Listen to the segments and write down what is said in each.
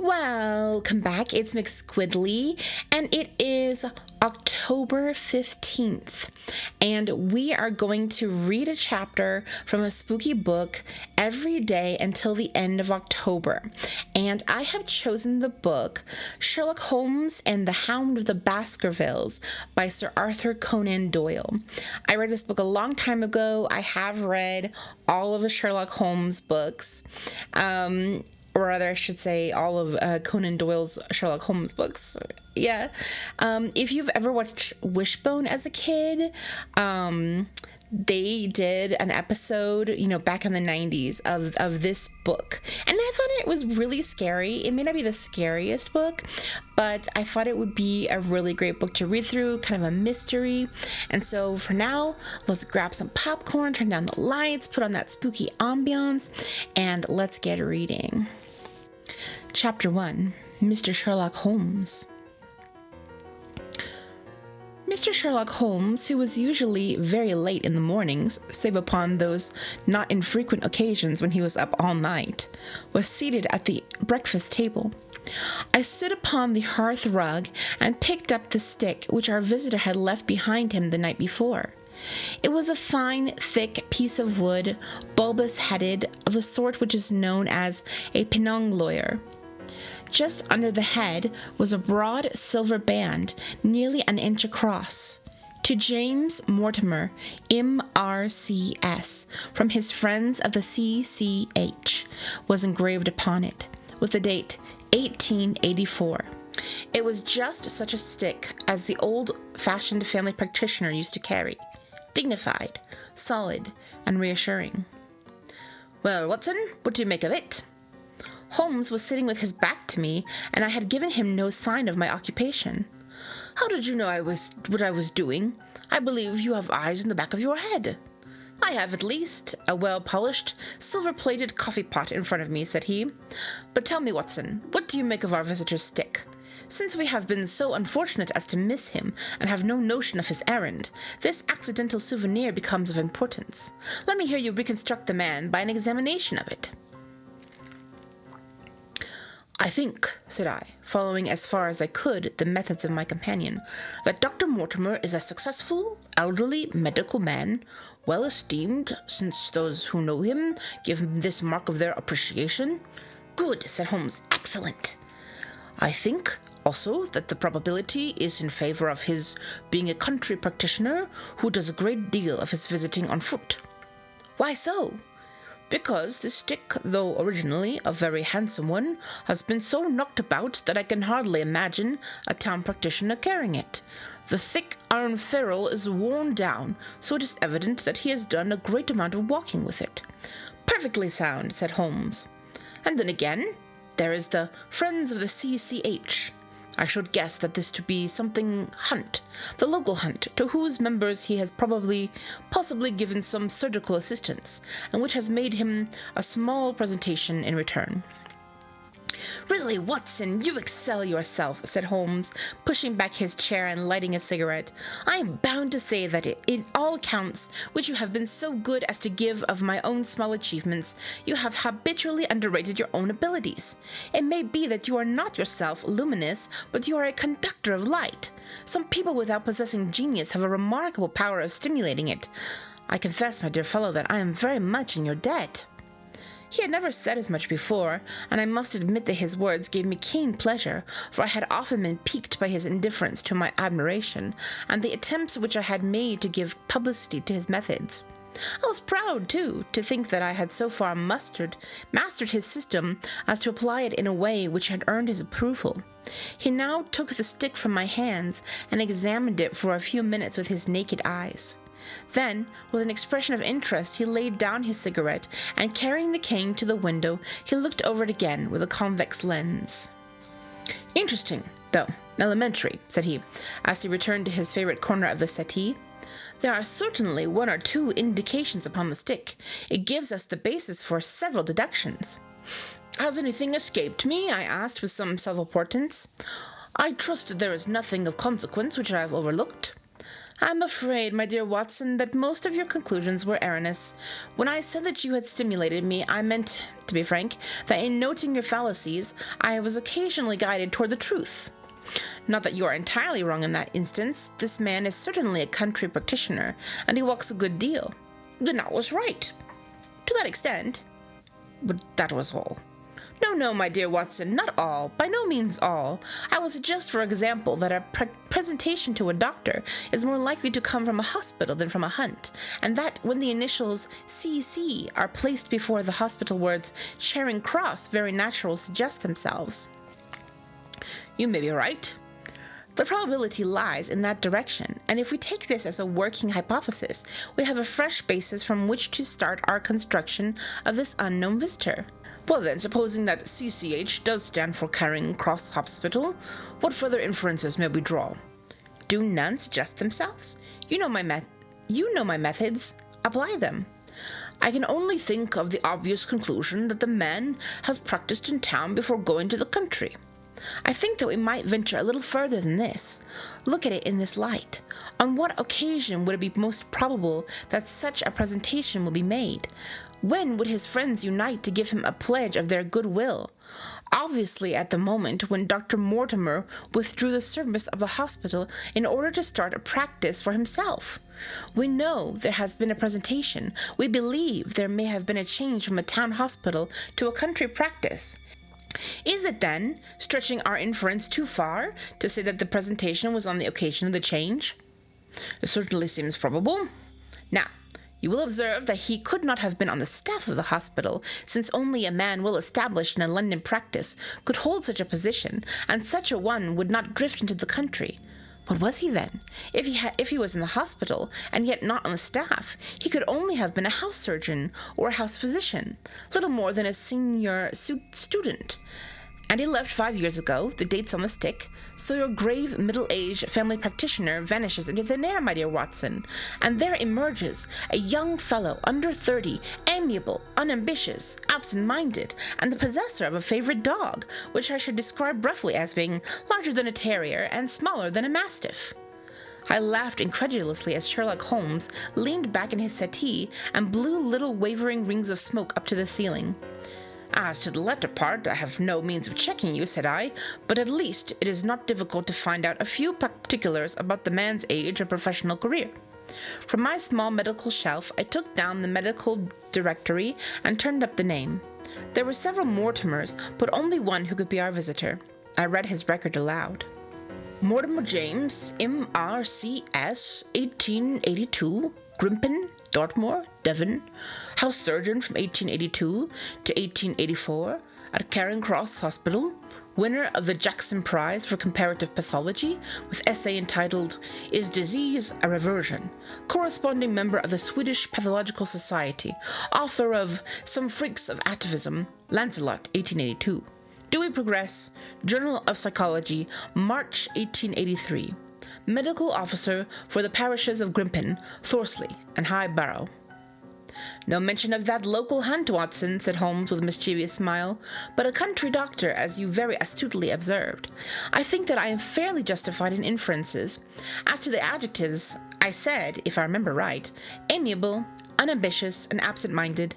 Welcome back. It's McSquidly, and it is October 15th, and we are going to read a chapter from a spooky book every day until the end of October. And I have chosen the book Sherlock Holmes and the Hound of the Baskervilles by Sir Arthur Conan Doyle. I read this book a long time ago. I have read all of the Sherlock Holmes books. Or rather, I should say all of Conan Doyle's Sherlock Holmes books. Yeah. If you've ever watched Wishbone as a kid, they did an episode, back in the 90s of this book. And I thought it was really scary. It may not be the scariest book, but I thought it would be a really great book to read through, kind of a mystery. And so for now, let's grab some popcorn, turn down the lights, put on that spooky ambiance, and let's get reading. Chapter 1, Mr. Sherlock Holmes. Mr. Sherlock Holmes, who was usually very late in the mornings, save upon those not infrequent occasions when he was up all night, was seated at the breakfast table. I stood upon the hearth rug and picked up the stick which our visitor had left behind him the night before. It was a fine, thick piece of wood, bulbous-headed, of the sort which is known as a penongloyer. Just under the head was a broad silver band, nearly an inch across. To James Mortimer, M.R.C.S., from his friends of the C.C.H., was engraved upon it, with the date 1884. It was just such a stick as the old-fashioned family practitioner used to carry, dignified, solid, and reassuring. "Well, Watson, what do you make of it?" Holmes was sitting with his back to me, and I had given him no sign of my occupation. "How did you know what I was doing? I believe you have eyes in the back of your head." "I have at least a well-polished, silver-plated coffee-pot in front of me," said he. "But tell me, Watson, what do you make of our visitor's stick? Since we have been so unfortunate as to miss him and have no notion of his errand, this accidental souvenir becomes of importance. Let me hear you reconstruct the man by an examination of it." "I think," said I, following as far as I could the methods of my companion, "that Dr. Mortimer is a successful, elderly medical man, well esteemed, since those who know him give him this mark of their appreciation." "Good," said Holmes. "Excellent." "I think, also, that the probability is in favor of his being a country practitioner who does a great deal of his visiting on foot." "Why so?" "Because this stick, though originally a very handsome one, has been so knocked about that I can hardly imagine a town practitioner carrying it. The thick iron ferrule is worn down, so it is evident that he has done a great amount of walking with it." "Perfectly sound," said Holmes. "And then again, there is the Friends of the C.C.H. I should guess that this to be something Hunt, the local Hunt, to whose members he has possibly given some surgical assistance, and which has made him a small presentation in return." "Really, Watson, you excel yourself," said Holmes, pushing back his chair and lighting a cigarette. "I am bound to say that in all accounts which you have been so good as to give of my own small achievements, you have habitually underrated your own abilities. It may be that you are not yourself luminous, but you are a conductor of light. Some people without possessing genius have a remarkable power of stimulating it. I confess, my dear fellow, that I am very much in your debt." He had never said as much before, and I must admit that his words gave me keen pleasure, for I had often been piqued by his indifference to my admiration, and the attempts which I had made to give publicity to his methods. I was proud, too, to think that I had so far mastered his system as to apply it in a way which had earned his approval. He now took the stick from my hands and examined it for a few minutes with his naked eyes. Then, with an expression of interest, he laid down his cigarette, and carrying the cane to the window, he looked over it again with a convex lens. "Interesting, though elementary," said he, as he returned to his favorite corner of the settee. "There are certainly one or two indications upon the stick. It gives us the basis for several deductions." "Has anything escaped me?" I asked with some self-importance. "I trust there is nothing of consequence which I have overlooked." I'm afraid, my dear Watson, that most of your conclusions were erroneous. When I said that you had stimulated me, I meant, to be frank, that in noting your fallacies, I was occasionally guided toward the truth. Not that you are entirely wrong in that instance. This man is certainly a country practitioner, and he walks a good deal. Then I was right. To that extent. But that was all. No, my dear Watson, not all, by no means all. I will suggest, for example, that a presentation to a doctor is more likely to come from a hospital than from a hunt, and that when the initials CC are placed before the hospital words Charing Cross, very natural suggest themselves. You may be right. The probability lies in that direction, and if we take this as a working hypothesis, we have a fresh basis from which to start our construction of this unknown visitor. Well then, supposing that CCH does stand for Charing Cross Hospital, what further inferences may we draw? Do none suggest themselves? You know my methods. Apply them. I can only think of the obvious conclusion that the man has practiced in town before going to the country. I think that we might venture a little further than this. Look at it in this light. On what occasion would it be most probable that such a presentation will be made? When would his friends unite to give him a pledge of their goodwill? Obviously at the moment when Dr. Mortimer withdrew the service of the hospital in order to start a practice for himself. We know there has been a presentation. We believe there may have been a change from a town hospital to a country practice. Is it then stretching our inference too far to say that the presentation was on the occasion of the change? It certainly seems probable. Now, you will observe that he could not have been on the staff of the hospital, since only a man well established in a London practice could hold such a position, and such a one would not drift into the country. What was he then? If he was in the hospital, and yet not on the staff, he could only have been a house surgeon or a house physician, little more than a senior student. And he left 5 years ago, the date's on the stick, so your grave middle-aged family practitioner vanishes into thin air, my dear Watson, and there emerges a young fellow under 30, amiable, unambitious, absent-minded, and the possessor of a favorite dog, which I should describe roughly as being larger than a terrier and smaller than a mastiff. I laughed incredulously as Sherlock Holmes leaned back in his settee and blew little wavering rings of smoke up to the ceiling. As to the latter part, I have no means of checking you, said I, but at least it is not difficult to find out a few particulars about the man's age and professional career. From my small medical shelf, I took down the medical directory and turned up the name. There were several Mortimers, but only one who could be our visitor. I read his record aloud. Mortimer James, M.R.C.S., 1882, Grimpen, Dartmoor, Devon, house surgeon from 1882 to 1884 at Charing Cross Hospital, winner of the Jackson Prize for Comparative Pathology with essay entitled Is Disease a Reversion, corresponding member of the Swedish Pathological Society, author of Some Freaks of Atavism, Lancelot, 1882. Do we progress? Journal of Psychology, March 1883. Medical officer for the parishes of Grimpen, Thorsley, and High Barrow. No mention of that local hunt, Watson, said Holmes with a mischievous smile, but a country doctor, as you very astutely observed. I think that I am fairly justified in inferences. As to the adjectives, I said, if I remember right, amiable, unambitious, and absent-minded.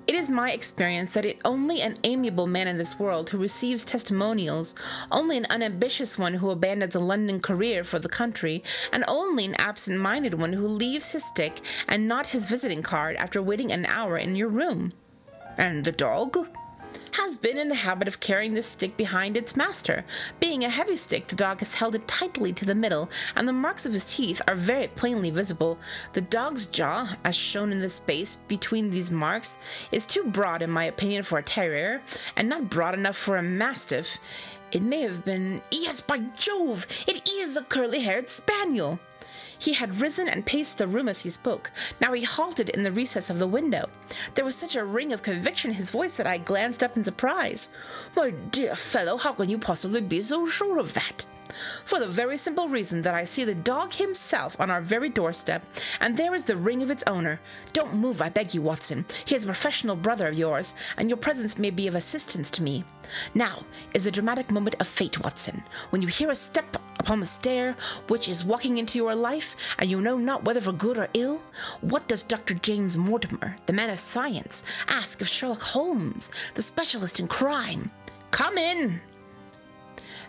It is my experience that it only an amiable man in this world who receives testimonials, only an unambitious one who abandons a London career for the country, and only an absent-minded one who leaves his stick and not his visiting card after waiting an hour in your room. And the dog? Has been in the habit of carrying this stick behind its master. Being a heavy stick, the dog has held it tightly to the middle, and the marks of his teeth are very plainly visible. The dog's jaw, as shown in the space between these marks, is too broad in my opinion for a terrier, and not broad enough for a mastiff. It may have been— Yes, by Jove! It is a curly-haired spaniel! He had risen and paced the room as he spoke. Now he halted in the recess of the window. There was such a ring of conviction in his voice that I glanced up in surprise. "My dear fellow, how can you possibly be so sure of that?" "For the very simple reason that I see the dog himself on our very doorstep, and there is the ring of its owner. Don't move, I beg you, Watson. He is a professional brother of yours, and your presence may be of assistance to me. Now is the dramatic moment of fate, Watson. When you hear a step upon upon the stair which is walking into your life, and you know not whether for good or ill? What does Dr. James Mortimer, the man of science, ask of Sherlock Holmes, the specialist in crime? Come in!"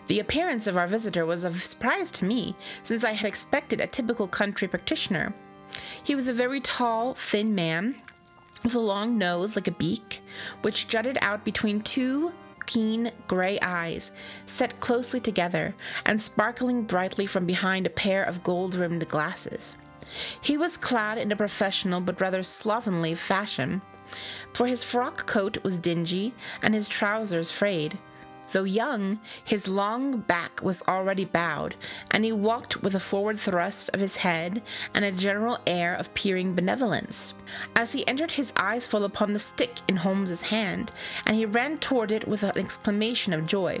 The appearance of our visitor was of surprise to me, since I had expected a typical country practitioner. He was a very tall, thin man, with a long nose like a beak, which jutted out between two keen grey eyes, set closely together, and sparkling brightly from behind a pair of gold-rimmed glasses. He was clad in a professional but rather slovenly fashion, for his frock coat was dingy and his trousers frayed. Though young, his long back was already bowed, and he walked with a forward thrust of his head and a general air of peering benevolence. As he entered, his eyes fell upon the stick in Holmes's hand, and he ran toward it with an exclamation of joy.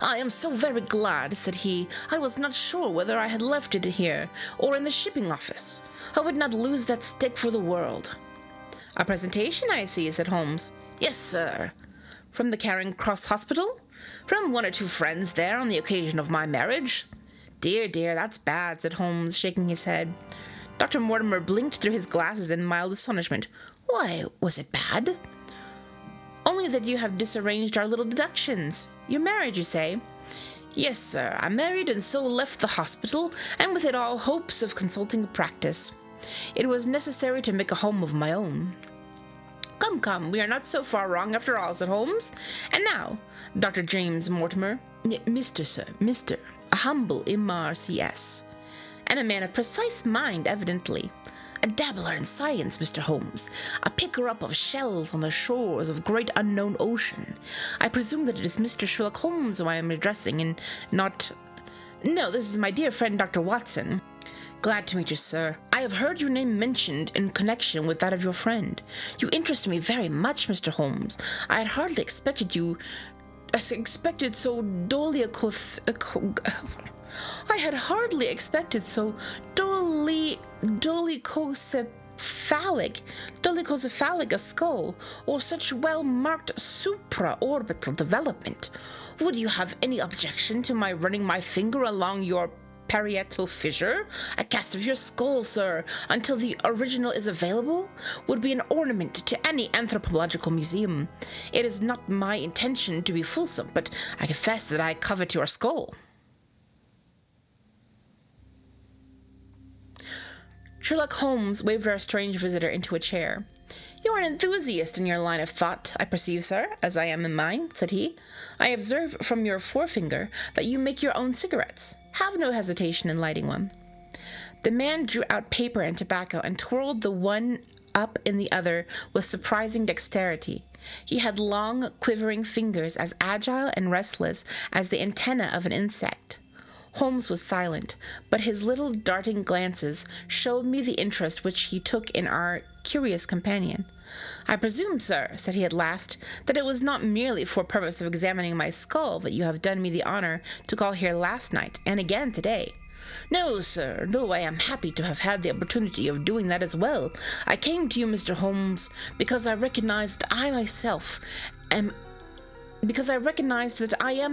"I am so very glad," said he. "I was not sure whether I had left it here or in the shipping office. I would not lose that stick for the world." "A presentation, I see," said Holmes. "Yes, sir." "From the Charing Cross Hospital?" "From one or two friends there on the occasion of my marriage." "Dear, dear, that's bad," said Holmes, shaking his head. Dr. Mortimer blinked through his glasses in mild astonishment. "Why, was it bad?" "Only that you have disarranged our little deductions. You're married, you say?" "Yes, sir, I'm married, and so left the hospital, and with it all hopes of consulting a practice. It was necessary to make a home of my own." "Come, come, we are not so far wrong after all," said Holmes. "And now, Dr. James Mortimer—" "Mr., sir, Mr. A humble M.R.C.S. And a man of precise mind, evidently. A dabbler in science, Mr. Holmes. A picker-up of shells on the shores of great unknown ocean. I presume that it is Mr. Sherlock Holmes whom I am addressing, and not— No, this is my dear friend Dr. Watson." "Glad to meet you, sir. I have heard your name mentioned in connection with that of your friend. You interest me very much, Mr. Holmes. I had hardly expected you— so dolichocephalic a skull, or such well-marked supra-orbital development. Would you have any objection to my running my finger along your parietal fissure? A cast of your skull, sir, until the original is available, would be an ornament to any anthropological museum. It is not my intention to be fulsome, but I confess that I covet your skull." Sherlock Holmes waved our strange visitor into a chair. "You are an enthusiast in your line of thought, I perceive, sir, as I am in mine," said he. "I observe from your forefinger that you make your own cigarettes. Have no hesitation in lighting one." The man drew out paper and tobacco and twirled the one up in the other with surprising dexterity. He had long, quivering fingers as agile and restless as the antennae of an insect. Holmes was silent, but his little darting glances showed me the interest which he took in our curious companion. "I presume, sir," said he at last, "that it was not merely for purpose of examining my skull that you have done me the honor to call here last night, and again today." "No, sir, though I am happy to have had the opportunity of doing that as well. I came to you, Mr. Holmes, because I recognized that I am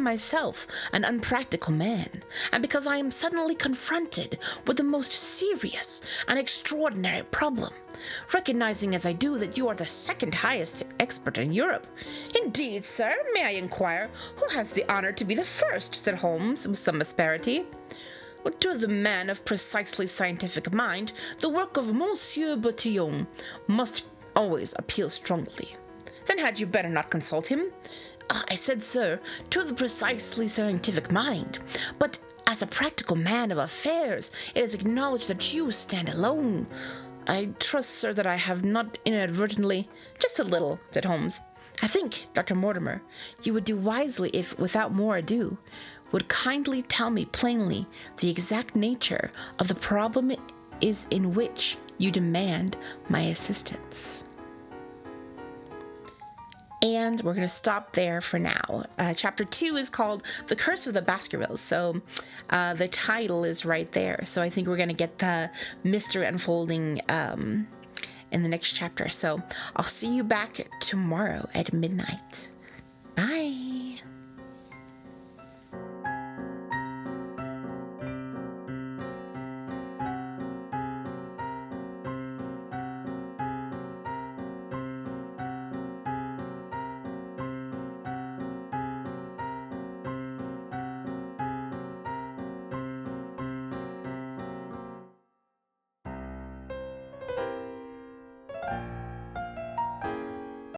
myself an unpractical man, and because I am suddenly confronted with the most serious and extraordinary problem, recognizing as I do that you are the second highest expert in Europe." "Indeed, sir? May I inquire who has the honor to be the first?" said Holmes with some asperity. "To the man of precisely scientific mind, the work of Monsieur Bertillon must always appeal strongly." "Then had you better not consult him?" "I said, sir, to the precisely scientific mind. But as a practical man of affairs, it is acknowledged that you stand alone." "I trust, sir, that I have not inadvertently—" "Just a little," said Holmes. "I think, Dr. Mortimer, you would do wisely if, without more ado, would kindly tell me plainly the exact nature of the problem is in which you demand my assistance." And we're going to stop there for now. Chapter 2 is called The Curse of the Baskervilles. So the title is right there. So I think we're going to get the mystery unfolding in the next chapter. So I'll see you back tomorrow at midnight. Bye.